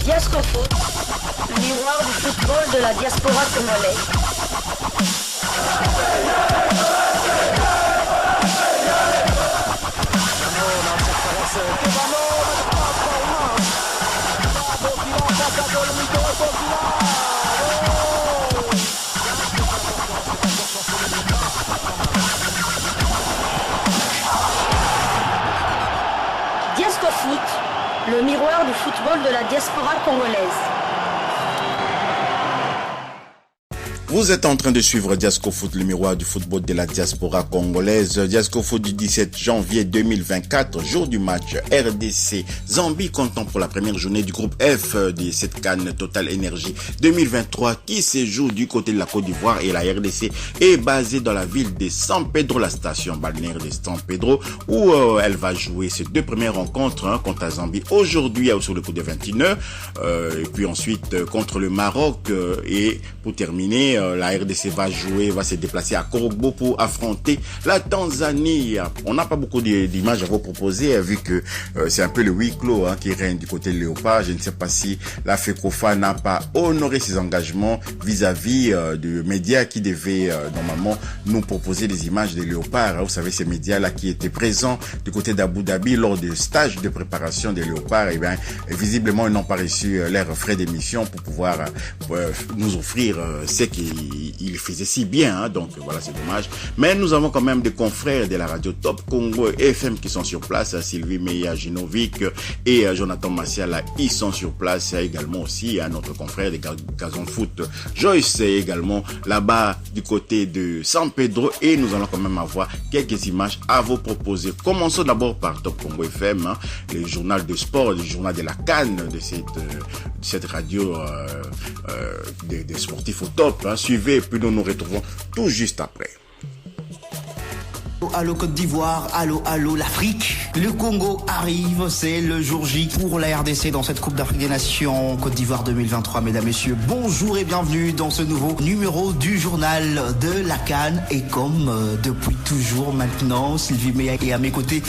Diasco Foot, le miroir du football de la diaspora congolaise. Diasco Foot, le miroir du football de la diaspora congolaise. Vous êtes en train de suivre Diasco Foot, le miroir du football de la diaspora congolaise. Diasco Foot du 17 janvier 2024, jour du match RDC Zambie, comptant pour la première journée du groupe F de cette CAN Total Energy 2023 qui se joue du côté de la Côte d'Ivoire, et la RDC est basée dans la ville de San Pedro, la station balnéaire de San Pedro, où elle va jouer ses deux premières rencontres contre la Zambie aujourd'hui sur le coup de 21h, et puis ensuite contre le Maroc, et pour terminer, la RDC va se déplacer à Korogbo pour affronter la Tanzanie. On n'a pas beaucoup d'images à vous proposer, vu que c'est un peu le huis clos qui règne du côté de Léopard. Je ne sais pas si la FECOFA n'a pas honoré ses engagements vis-à-vis de médias qui devaient normalement nous proposer des images de Léopard. Vous savez, ces médias-là qui étaient présents du côté d'Abu Dhabi lors du stage de préparation des Léopards, et bien visiblement ils n'ont pas reçu leurs frais d'émission pour pouvoir nous offrir ce qu'il faisait si bien, donc voilà, c'est dommage. Mais nous avons quand même des confrères de la radio Top Congo FM qui sont sur place. Sylvie Meya Ginovic et Jonathan Massiala, ils sont sur place. Également aussi notre confrère de Gazon Foot Joyce est également là-bas du côté de San Pedro, et nous allons quand même avoir quelques images à vous proposer. Commençons d'abord par Top Congo FM, le journal de sport, le journal de la CAN de cette radio des sportifs au top. Suivez, puis nous nous retrouvons tout juste après. Allô Côte d'Ivoire, allô l'Afrique. Le Congo arrive, c'est le jour J pour la RDC dans cette Coupe d'Afrique des Nations Côte d'Ivoire 2023. Mesdames, messieurs, bonjour et bienvenue dans ce nouveau numéro du journal de la CAN. Et comme depuis toujours maintenant, Sylvie Meya est à mes côtés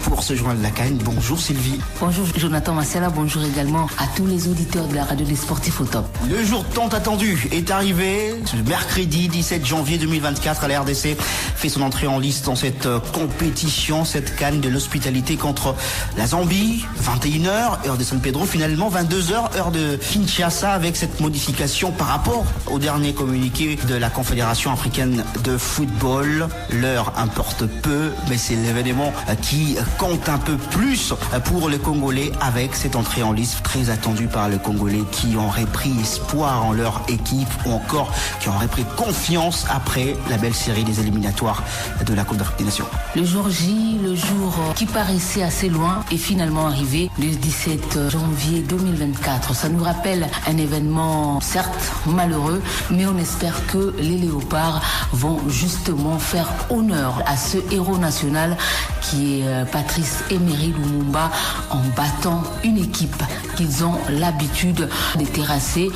pour ce journal de la CAN. Bonjour Sylvie. Bonjour Jonathan Massiala, bonjour également à tous les auditeurs de la radio des sportifs au top. Le jour tant attendu est arrivé. Mercredi 17 janvier 2024, la RDC fait son entrée en liste dans cette compétition, cette CAN de l'hospitalité contre la Zambie. 21h, heure de San Pedro, finalement 22h, heure de Kinshasa, avec cette modification par rapport au dernier communiqué de la Confédération africaine de football. L'heure importe peu, mais c'est l'événement qui compte un peu plus pour les Congolais, avec cette entrée en liste très attendue par les Congolais qui auraient pris espoir en leur équipe, ou encore qui auraient pris confiance après la belle série des éliminatoires de la Coupe d'Afrique des Nations. Le jour J, le jour qui paraissait assez loin, est finalement arrivé le 17 janvier 2024. Ça nous rappelle un événement certes malheureux, mais on espère que les Léopards vont justement faire honneur à ce héros national qui est Patrice Emery Lumumba, en battant une équipe qu'ils ont l'habitude de terrasser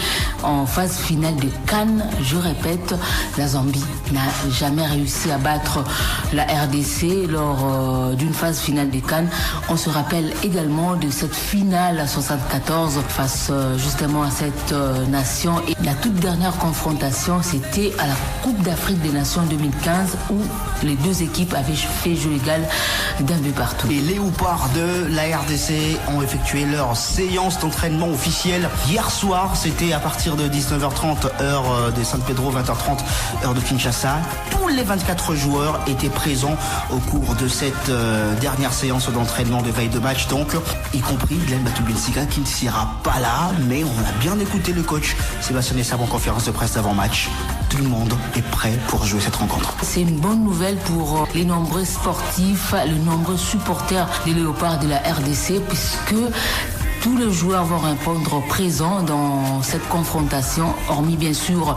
en phase finale de CAN. Je répète, la Zambie n'a jamais réussi à battre la RDC lors d'une phase finale des CAN. On se rappelle également de cette finale à 74 face justement à cette nation. Et la toute dernière confrontation, c'était à la Coupe d'Afrique des Nations 2015, où les deux équipes avaient fait jeu égal d'un but partout. Les Léopards de la RDC ont effectué leur séance d'entraînement officielle hier soir. C'était à partir de 19h30 heure de San Pedro, 20h30 heure de Kinshasa. Tous les 24 joueurs étaient présents au cours de cette dernière séance d'entraînement de veille de match, donc y compris Glenn Batubinsika qui ne sera pas là, mais on a bien écouté le coach Sébastien Nessab en conférence de presse d'avant-match. Tout le monde est prêt pour jouer cette rencontre. C'est une bonne nouvelle pour les nombreux sportifs, les nombreux supporters des Léopards de la RDC, puisque tous les joueurs vont répondre présents dans cette confrontation, hormis bien sûr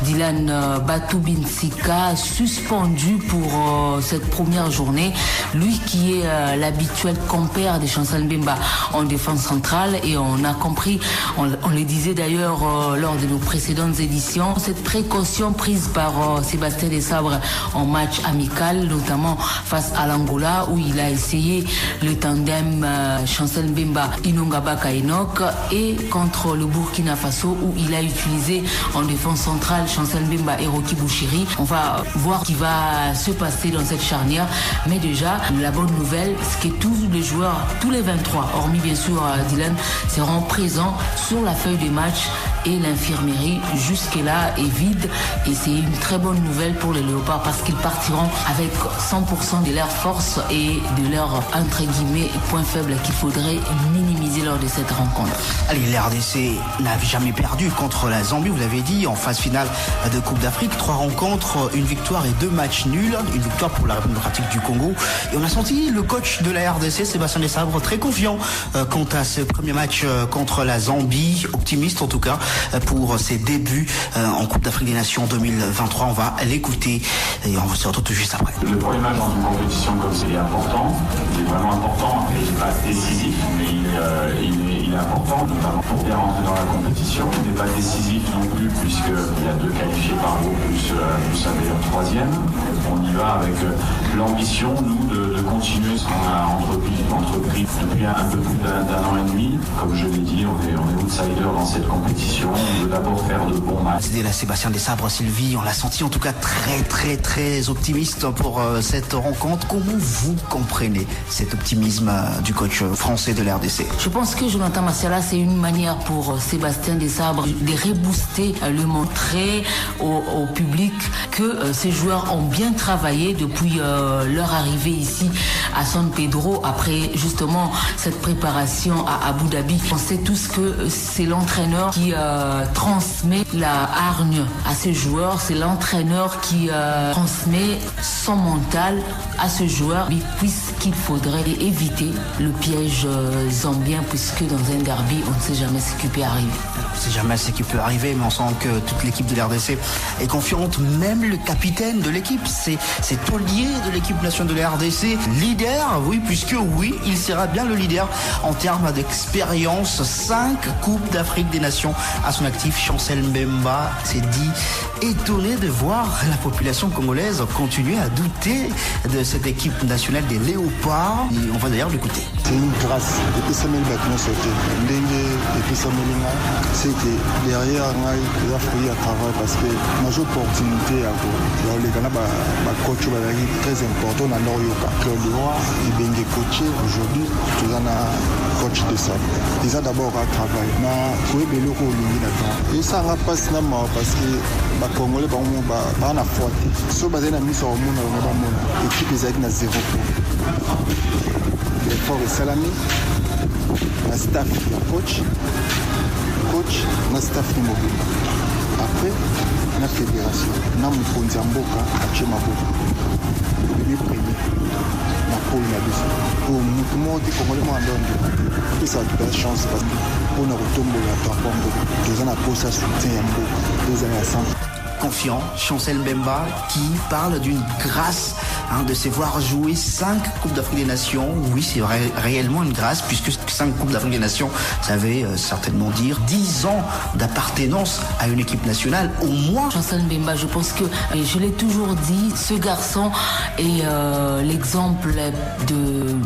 Dylan Batoubinsika, suspendu pour cette première journée. Lui qui est l'habituel compère de Chancel Mbemba en défense centrale, et on a compris, on le disait d'ailleurs lors de nos précédentes éditions, cette précaution prise par Sébastien Desabre en match amical, notamment face à l'Angola où il a essayé le tandem Chancel Mbemba Inongaba Kainok, et contre le Burkina Faso où il a utilisé en défense centrale Chancel Mbemba et Rocky Bouchiri. On va voir ce qui va se passer dans cette charnière, mais déjà la bonne nouvelle, c'est que tous les joueurs, tous les 23, hormis bien sûr Dylan, seront présents sur la feuille de match, et l'infirmerie jusque-là est vide, et c'est une très bonne nouvelle pour les Léopards parce qu'ils partiront avec 100% de leur force et de leur entre guillemets point faible qu'il faudrait minimiser lors de cette rencontre. Allez, l'RDC n'a jamais perdu contre la Zambie, vous l'avez dit, en phase finale de Coupe d'Afrique. 3 rencontres, une victoire et 2 matchs nuls. Une victoire pour la République démocratique du Congo. Et on a senti le coach de la RDC, Sébastien Desabre, très confiant quant à ce premier match contre la Zambie. Optimiste en tout cas pour ses débuts en Coupe d'Afrique des Nations 2023. On va l'écouter et on se retrouve tout juste après. Le premier match dans une compétition comme c'est important, il est vraiment important, et il n'est pas décisif, mais il est important, notamment pour bien rentrer dans la compétition. Il n'est pas décisif non plus puisqu'il y a 2 qualifiés par groupe plus un meilleur 3e. On y va avec l'ambition, nous, de continuer ce qu'on a entrepris depuis un peu plus d'un an et demi. Comme je l'ai dit, on est outsider dans cette compétition. On veut d'abord faire de bons matchs. C'était là Sébastien Desabre, Sylvie. On l'a senti en tout cas très optimiste pour cette rencontre. Comment vous comprenez cet optimisme du coach français de l'RDC? Je pense que Jonathan Massiala, c'est une manière pour Sébastien Desabre de rebooster, le montrer au public que ces joueurs ont bien travaillé depuis leur arrivée ici à San Pedro, après justement cette préparation à Abu Dhabi. On sait tous que c'est l'entraîneur qui transmet la hargne à ses joueurs, c'est l'entraîneur qui transmet son mental à ce joueur, puisqu'il faudrait éviter le piège zambien, puisque dans un derby, on ne sait jamais ce qui peut arriver. On ne sait jamais ce qui peut arriver, mais on sent que toute l'équipe de l'RDC est confiante, même le capitaine de l'équipe, c'est taulier de l'équipe nationale de la RDC, leader, oui, puisque oui, il sera bien le leader en termes d'expérience. 5 Coupes d'Afrique des Nations à son actif. Chancel Mbemba s'est dit étonné de voir la population congolaise continuer à douter de cette équipe nationale des Léopards. Et on va d'ailleurs l'écouter. C'est une grâce. Depuis ça, c'est que derrière, il a fait un travail parce que j'ai opportunité à coach très important dans l'Orioka. Claude Leroy, il est coaché aujourd'hui, tout en a coach de ça. Ils ont d'abord un travail. Et ça n'a pas parce que les Congolais ont la foi. Si on a mis sur le monde, l'équipe est à 0 points. L'effort est salami, la staff, la coach, la staff immobile. Après, la fédération, la Moukonzamboka, la Tchemaboko. Le premier, la pôle là-dessus. Pour nous, les Congolais m'ont donné. Et ça a de la chance parce qu'on a retombé à Tapongo. 2 ans à Posa, soutien Yambo, 2 années à Centre. Confiant, Chancel Mbemba qui parle d'une grâce de se voir jouer 5 Coupes d'Afrique des Nations. Oui, c'est réellement une grâce puisque 5 Coupes d'Afrique des Nations, ça veut certainement dire 10 ans d'appartenance à une équipe nationale au moins. Chancel Mbemba, je pense que, je l'ai toujours dit, ce garçon est l'exemple de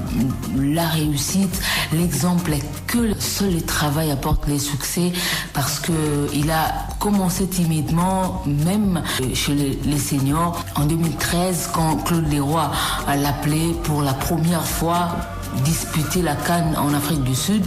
la réussite, l'exemple que seul le travail apporte les succès, parce qu'il a commencé timidement, même chez les seniors. En 2013, quand Claude Leroy l'appelé pour la première fois disputer la CAN en Afrique du Sud,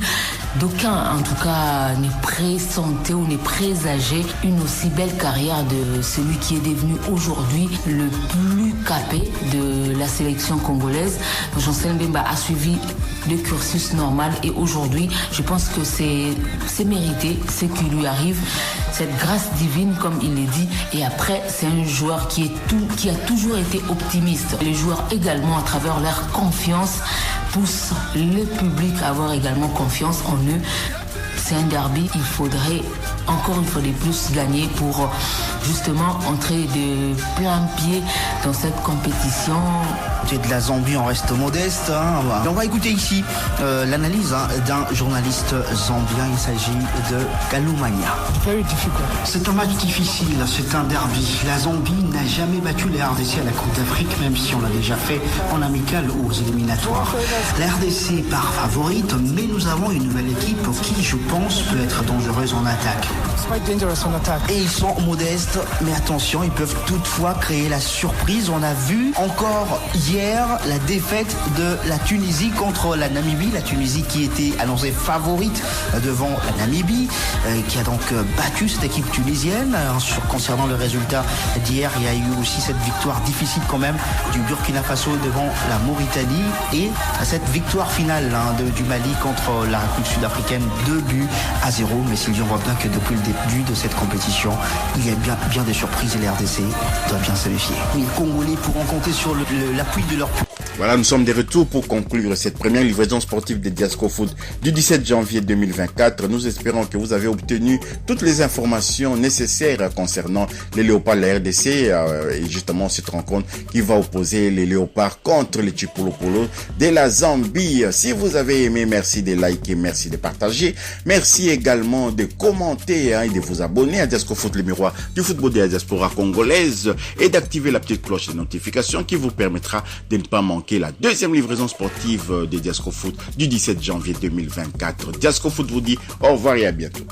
d'aucuns en tout cas ne pressentaient ou ne présageaient une aussi belle carrière de celui qui est devenu aujourd'hui le plus capé de la sélection congolaise. Chancel Mbemba a suivi le cursus normal et aujourd'hui, je pense que c'est mérité ce qui lui arrive, cette grâce divine comme il l'a dit. Et après, c'est un joueur qui a toujours été optimiste. Les joueurs également, à travers leur confiance, pousse le public à avoir également confiance en eux. C'est un derby, il faudrait encore une fois de plus gagner pour justement entrer de plein pied dans cette compétition. De la Zambie, on reste modeste. On va écouter ici l'analyse d'un journaliste zambien. Il s'agit de Kaloumania. C'est un match difficile, c'est un derby. La Zambie n'a jamais battu la RDC à la Coupe d'Afrique, même si on l'a déjà fait en amical ou aux éliminatoires. La RDC part favorite, mais nous avons une nouvelle équipe qui, je pense, peut être dangereuse en attaque. Et ils sont modestes, mais attention, ils peuvent toutefois créer la surprise. On a vu encore hier la défaite de la Tunisie contre la Namibie. La Tunisie qui était annoncée favorite devant la Namibie, qui a donc battu cette équipe tunisienne. Concernant le résultat d'hier, il y a eu aussi cette victoire difficile quand même du Burkina Faso devant la Mauritanie et cette victoire finale du Mali contre la République sud-africaine, 2-0. Mais Sylvie, on voit bien que depuis le début de cette compétition, il y a bien des surprises et la RDC doit bien se méfier. Les Congolais pourront compter sur l'appui de leur... Voilà, nous sommes de retour pour conclure cette première livraison sportive de Diasco Foot du 17 janvier 2024. Nous espérons que vous avez obtenu toutes les informations nécessaires concernant les Léopards de la RDC et justement cette rencontre qui va opposer les Léopards contre les Chipolopolo de la Zambie. Si vous avez aimé, merci de liker, merci de partager. Merci également de commenter et de vous abonner à Diasco Foot, le miroir du football de la diaspora congolaise, et d'activer la petite cloche de notification qui vous permettra de ne pas manquer la deuxième livraison sportive de Diasco Foot du 17 janvier 2024. Diasco Foot vous dit au revoir et à bientôt.